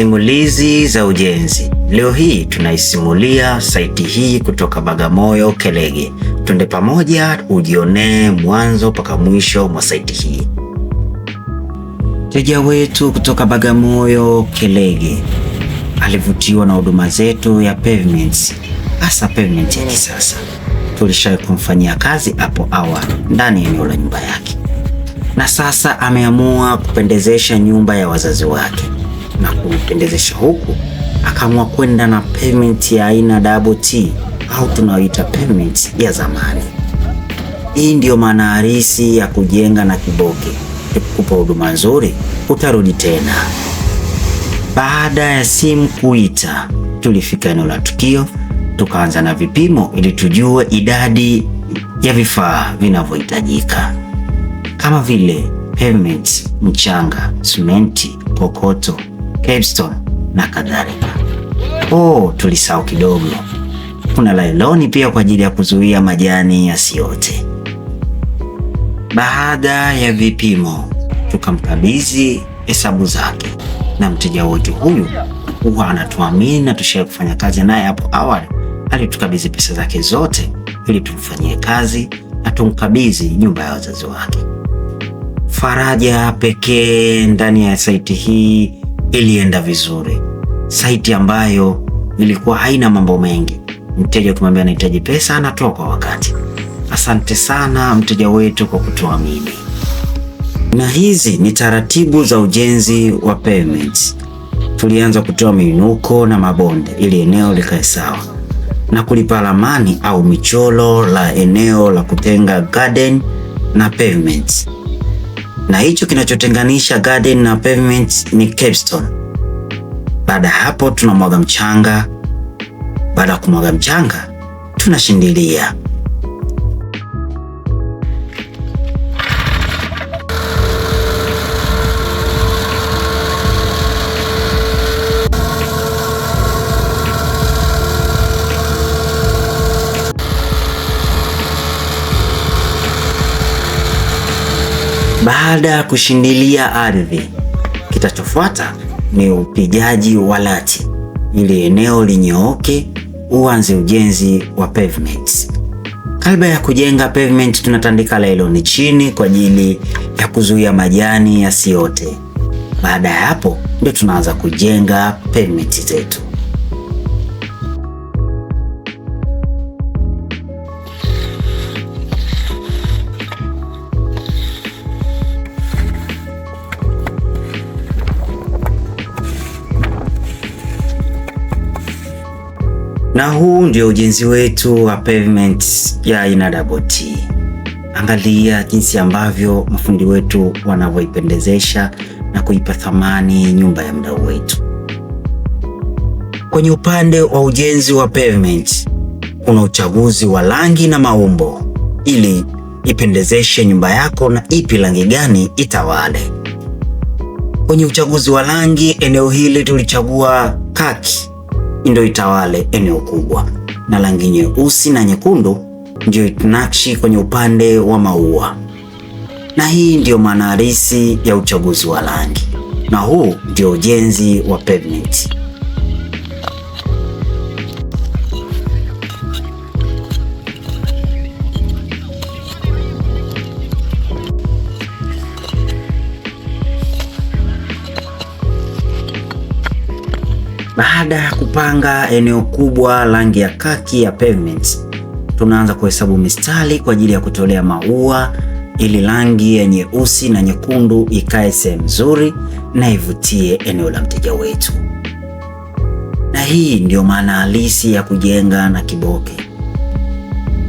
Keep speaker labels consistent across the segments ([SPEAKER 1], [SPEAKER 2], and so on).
[SPEAKER 1] Simulizi za ujenzi. Leo hii tunaisimulia saiti hii kutoka Bagamoyo Kelege. Twende pamoja ujionee mwanzo mpaka mwisho mwa saiti hii. Mteja wetu kutoka Bagamoyo Kelege alivutiwa na huduma zetu ya pavements, hasa pavement ya kisasa. Tulishawahi kumfanyia kazi hapo awali ndani ya eneo la nyumba yake, na sasa ameamua kupendezesha nyumba ya wazazi wake, na kupendezesha huku akaamua kwenda na pavement ya aina double T au tunaoita pavement ya zamani. Hii ndiyo maana halisi ya kujenga na kiboke. Tukikupa huduma nzuri utarudi tena. Baada ya simu kuita, tulifika eneo la tukio, tukaanza na vipimo ili tujue idadi ya vifaa vinavyohitajika kama vile pavement, mchanga, simenti, kokoto, capstone na kadhalika. Tulisahau kidogo, kuna lailoni pia kwa ajili ya kuzuia majani yasiote. Baada ya vipimo, tukamkabidhi hesabu zake, na mteja wetu huyu huwa anatuamini na tushawahi kufanya kazi naye hapo awali. Alitukabidhi pesa zake zote ili tumfanyie kazi na tumkabidhi nyumba ya wazazi wake. Faraja pekee ndani ya saiti hii ilienda vizuri. Saiti ambayo ilikuwa haina mambo mengi. Mteja ukimwambia anahitaji pesa anatoa kwa wakati. Asante sana mteja wetu kwa kutuamini. Na hizi ni taratibu za ujenzi wa pavements. Tulianza kutoa miinuko na mabonde ili eneo likae sawa, na kulipa ramani au michoro la eneo la kutenga garden na pavements. Na hicho kinachotenganisha garden na pavement ni capstone. Baada hapo tunamwaga mchanga. Baada ya kumwaga mchanga tunashindilia. Baada ya kushindilia ardhi, kitachofuata ni upigaji wa lati ili eneo linyooke, uanze ujenzi wa pavements. Kabla ya kujenga pavement tunatandika lailoni chini kwa ajili ya kuzuia majani yasiote. Baada ya hapo ndio tunaanza kujenga pavement zetu. Na huu ndio ujenzi wetu wa pavement ya aina double T. Angalia jinsi ambavyo mafundi wetu wanavyoipendezesha na kuipa thamani nyumba ya mdau wetu. Kwenye upande wa ujenzi wa pavement, kuna uchaguzi wa rangi na maumbo ili ipendezeshe nyumba yako na ipi rangi gani itawale. Kwenye uchaguzi wa rangi, eneo hili tulichagua kaki ndio itawale eneo kubwa, na rangi nyeusi na nyekundu ndio itunakshi kwenye upande wa maua. Na hii ndio maana halisi ya uchaguzi wa rangi, na huu ndio ujenzi wa pavement. Baada ya kupanga eneo kubwa rangi ya kaki ya pavement, tunaanza kuhesabu mistari kwa ajili ya kutolea maua ili rangi ya nyeusi na nyekundu ikae sehemu nzuri na ivutie eneo la mteja wetu. Na hii ndio maana halisi ya kujenga na kiboke.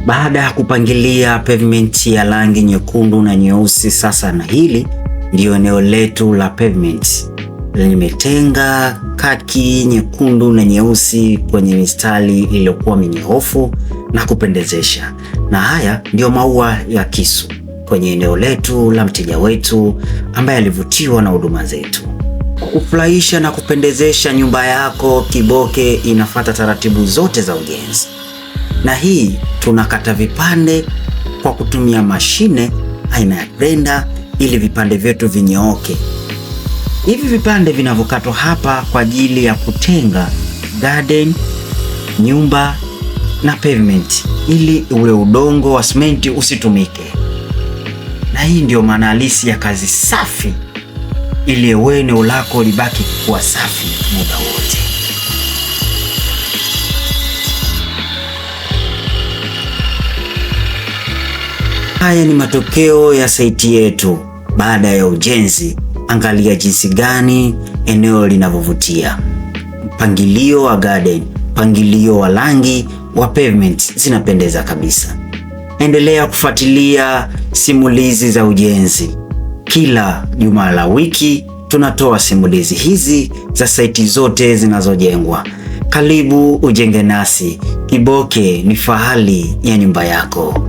[SPEAKER 1] Baada ya kupangilia pavement ya rangi nyekundu na nyeusi, sasa na hili ndio eneo letu la pavement. Limetenga kaki, nyekundu na nyeusi kwenye mistari iliyokuwa minyoofu na kupendezesha. Na haya ndio maua ya kisu kwenye eneo letu la mteja wetu ambaye alivutiwa na huduma zetu. Kufurahisha na kupendezesha nyumba yako, kiboke inafuata taratibu zote za ujenzi. Na hii tunakata vipande kwa kutumia mashine aina ya blender ili vipande vyetu vinyooke. Hivi vipande vinavyokatwa hapa kwa ajili ya kutenga garden, nyumba na pavement ili ule udongo wa simenti usitumike. Na hii ndio maana halisi ya kazi safi, ili eneo lako libaki kuwa safi muda wote. Haya ni matokeo ya saiti yetu baada ya ujenzi. Angalia jinsi gani eneo linavyovutia. Mpangilio wa garden, mpangilio wa rangi wa pavement zinapendeza kabisa. Endelea kufuatilia simulizi za ujenzi. Kila Jumaa la wiki tunatoa simulizi hizi za saiti zote zinazojengwa. Karibu ujenge nasi. Kiboke ni fahari ya nyumba yako.